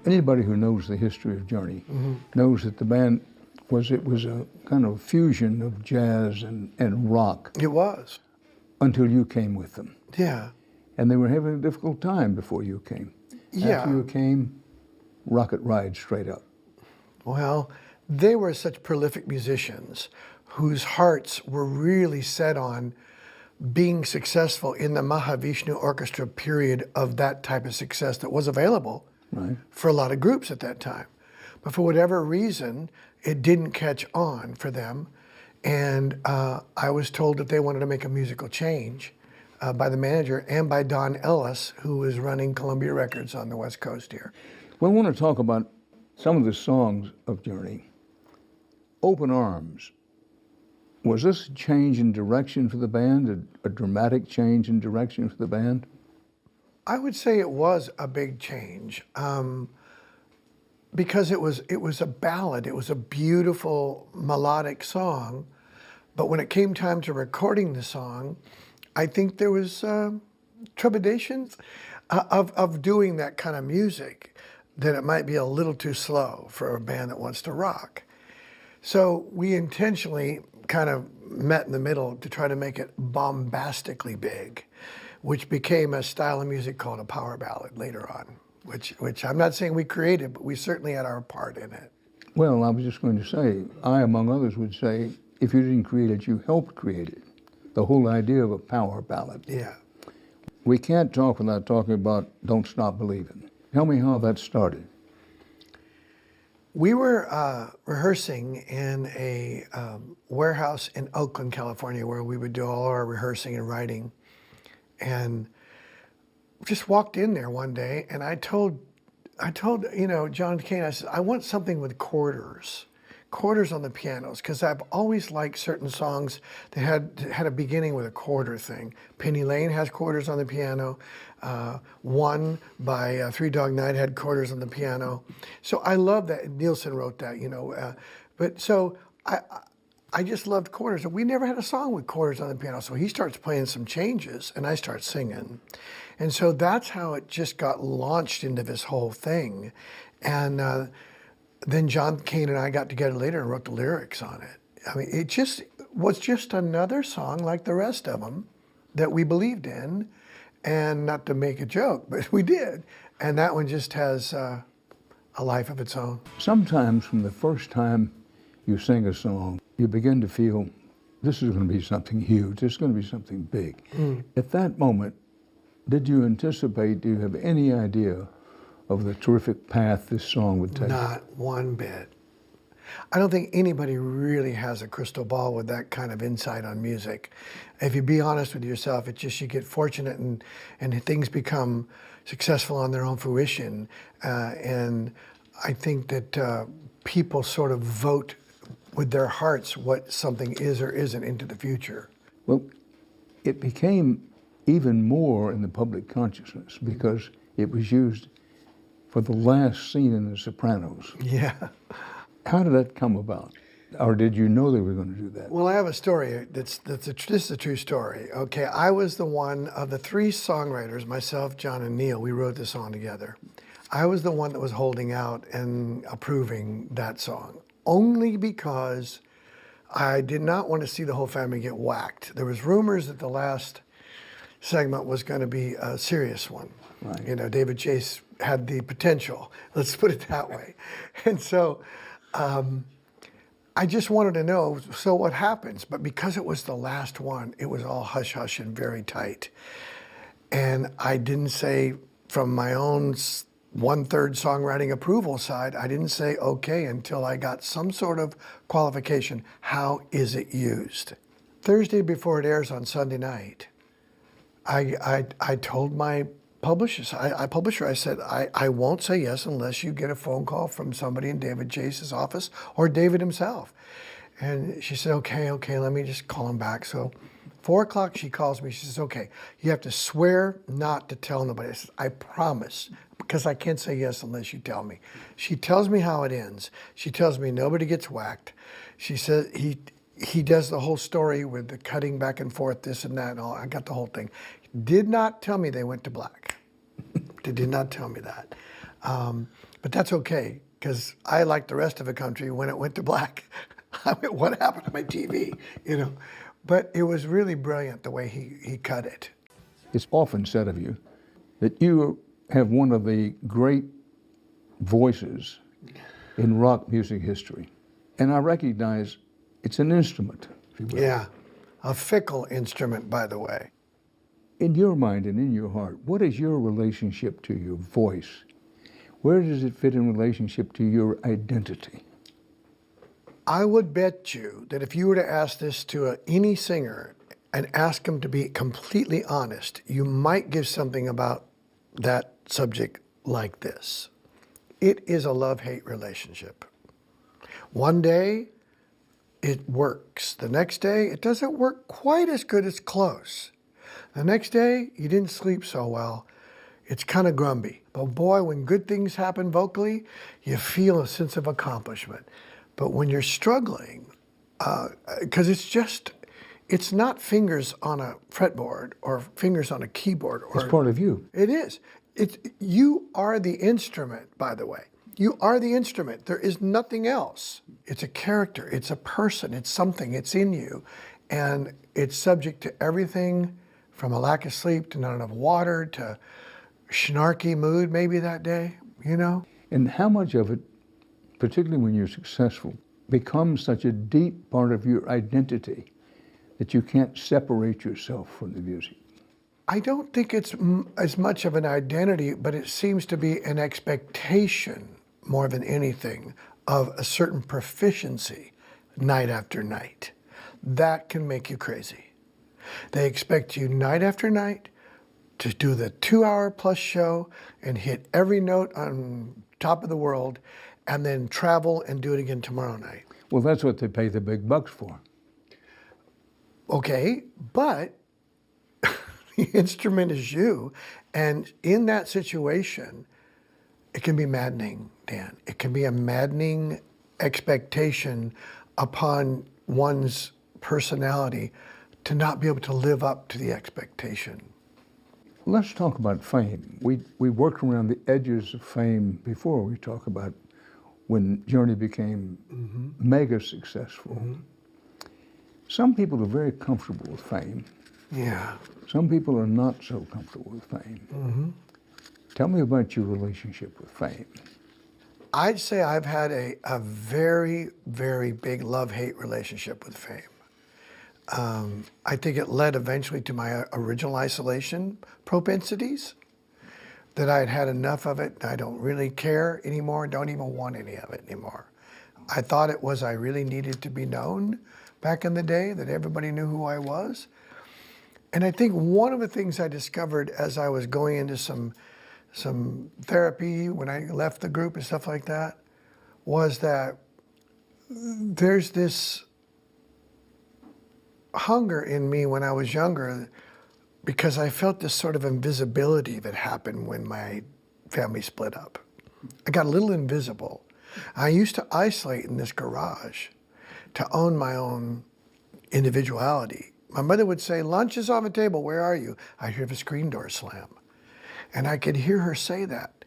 Anybody who knows the history of Journey knows that the band was a kind of fusion of jazz and rock. It was. Until you came with them. Yeah. And they were having a difficult time before you came. Yeah. After you came, rocket ride straight up. Well, they were such prolific musicians whose hearts were really set on being successful in the Mahavishnu Orchestra period of that type of success that was available for a lot of groups at that time. But for whatever reason, it didn't catch on for them. And I was told that they wanted to make a musical change by the manager and by Don Ellis, who was running Columbia Records on the West Coast here. Well, I want to talk about some of the songs of Journey. Open Arms. Was this a change in direction for the band, a dramatic change in direction for the band? I would say it was a big change because it was a ballad. It was a beautiful melodic song, but when it came time to recording the song, I think there was trepidations of doing that kind of music, that it might be a little too slow for a band that wants to rock. So we intentionally kind of met in the middle to try to make it bombastically big, which became a style of music called a power ballad later on, which I'm not saying we created, but we certainly had our part in it. Well, I was just going to say, I, among others, would say, if you didn't create it, you helped create it. The whole idea of a power ballad. Yeah. We can't talk without talking about Don't Stop Believin'. Tell me how that started. We were rehearsing in a warehouse in Oakland, California, where we would do all our rehearsing and writing. And just walked in there one day, and I told John Kane, I said, I want something with quarters on the pianos, because I've always liked certain songs that had a beginning with a quarter thing. Penny Lane has quarters on the piano. One by Three Dog Night had quarters on the piano. So I love that. Nielsen wrote that, but so I just loved quarters. And we never had a song with quarters on the piano. So he starts playing some changes and I start singing. And so that's how it just got launched into this whole thing. And then John Kane and I got together later and wrote the lyrics on it. I mean, it just was just another song like the rest of them that we believed in. And not to make a joke, but we did. And that one just has a life of its own. Sometimes from the first time you sing a song, you begin to feel this is going to be something huge, this is going to be something big. At that moment, did you anticipate, do you have any idea of the terrific path this song would take? Not one bit. I don't think anybody really has a crystal ball with that kind of insight on music. If you be honest with yourself, it's just you get fortunate and things become successful on their own fruition. And I think that people sort of vote with their hearts what something is or isn't into the future. Well, it became even more in the public consciousness because it was used for the last scene in The Sopranos. Yeah. How did that come about? Or did you know they were going to do that? Well, I have a story this is a true story. Okay, I was the one of the three songwriters, myself, John, and Neil, we wrote this song together. I was the one that was holding out and approving that song, only because I did not want to see the whole family get whacked. There was rumors that the last segment was going to be a serious one. Right. David Chase had the potential, let's put it that way. And so I just wanted to know, so what happens? But because it was the last one, it was all hush-hush and very tight. And I didn't say, from my own one-third songwriting approval side, I didn't say okay until I got some sort of qualification. How is it used? Thursday before it airs on Sunday night, I told my publisher, I said, I won't say yes unless you get a phone call from somebody in David Chase's office or David himself. And she said, okay, let me just call him back. So 4 o'clock, she calls me. She says, okay, you have to swear not to tell nobody. I said, I promise, because I can't say yes unless you tell me. She tells me how it ends. She tells me nobody gets whacked. She says he does the whole story with the cutting back and forth, this and that and all. I got the whole thing. Did not tell me they went to black. They did not tell me that. But that's okay, because I, like the rest of the country, when it went to black, I mean, what happened to my TV, you know? But it was really brilliant the way he cut it. It's often said of you that you have one of the great voices in rock music history. And I recognize it's an instrument, if you will. Yeah, a fickle instrument, by the way. In your mind and in your heart, what is your relationship to your voice? Where does it fit in relationship to your identity? I would bet you that if you were to ask this to any singer and ask them to be completely honest, you might give something about that subject like this. It is a love-hate relationship. One day, it works. The next day, it doesn't work quite as good as close. The next day, you didn't sleep so well. It's kind of grumpy. But boy, when good things happen vocally, you feel a sense of accomplishment. But when you're struggling, because it's not fingers on a fretboard or fingers on a keyboard. Or, It's part of you. It is. You are the instrument, by the way. You are the instrument. There is nothing else. It's a character. It's a person. It's something. It's in you. And it's subject to everything from a lack of sleep to not enough water to snarky mood maybe that day, you know? And how much of it, particularly when you're successful, becomes such a deep part of your identity that you can't separate yourself from the music? I don't think it's as much of an identity, but it seems to be an expectation more than anything of a certain proficiency night after night. That can make you crazy. They expect you night after night to do the 2-hour plus show and hit every note on top of the world and then travel and do it again tomorrow night. Well, that's what they pay the big bucks for. Okay, but the instrument is you. And in that situation, it can be maddening, Dan. It can be a maddening expectation upon one's personality to not be able to live up to the expectation. Let's talk about fame. We worked around the edges of fame before we talk about when Journey became mega successful. Some people are very comfortable with fame. Yeah. Some people are not so comfortable with fame. Tell me about your relationship with fame. I'd say I've had a very, very big love-hate relationship with fame. I think it led eventually to my original isolation propensities, that I had had enough of it. I don't really care anymore, don't even want any of it anymore. I thought it was I really needed to be known back in the day, that everybody knew who I was. And I think one of the things I discovered as I was going into some therapy when I left the group and stuff like that was that there's this hunger in me when I was younger, because I felt this sort of invisibility that happened when my family split up. I got a little invisible. I used to isolate in this garage to own my own individuality. My mother would say, "Lunch is on the table, where are you?" I'd hear the screen door slam. And I could hear her say that.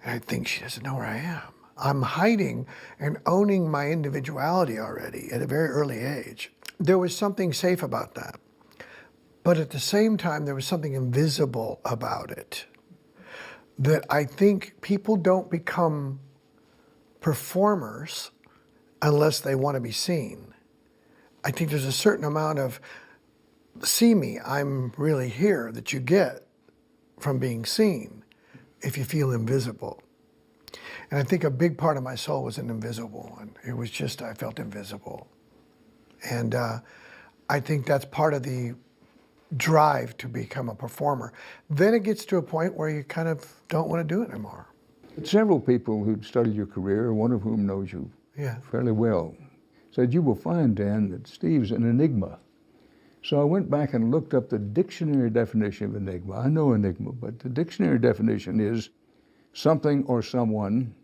And I'd think, she doesn't know where I am. I'm hiding and owning my individuality already at a very early age. There was something safe about that. But at the same time, there was something invisible about it. That I think people don't become performers unless they want to be seen. I think there's a certain amount of, see me, I'm really here, that you get from being seen if you feel invisible. And I think a big part of my soul was an invisible one. It was just, I felt invisible. And I think that's part of the drive to become a performer. Then it gets to a point where you kind of don't want to do it anymore. Several people who'd studied your career, one of whom knows you fairly well, said, "You will find, Dan, that Steve's an enigma." So I went back and looked up the dictionary definition of enigma. I know enigma, but the dictionary definition is something or someone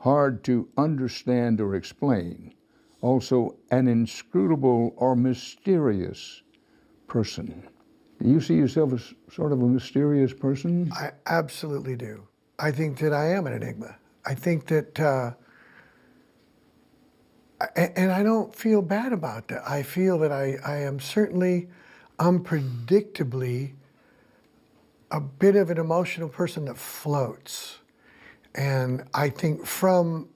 hard to understand or explain. Also, an inscrutable or mysterious person. Do you see yourself as sort of a mysterious person? I absolutely do. I think that I am an enigma. I think that, and I don't feel bad about that. I feel that I am certainly unpredictably a bit of an emotional person that floats. And I think from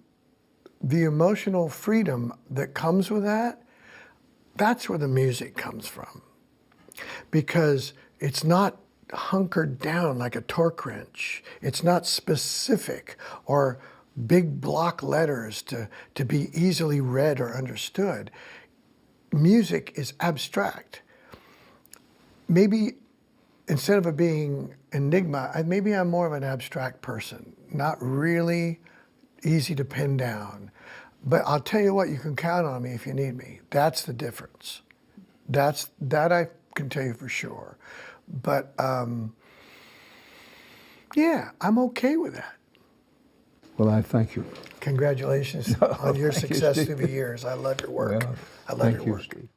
the emotional freedom that comes with that, that's where the music comes from. Because it's not hunkered down like a torque wrench. It's not specific or big block letters to be easily read or understood. Music is abstract. Maybe instead of it being enigma, maybe I'm more of an abstract person, not really easy to pin down. But I'll tell you what, you can count on me if you need me. That's the difference. That I can tell you for sure. But yeah, I'm okay with that. Well, I thank you. Congratulations on your success through the years. I love your work. Well, I love thank your you, work. Steve.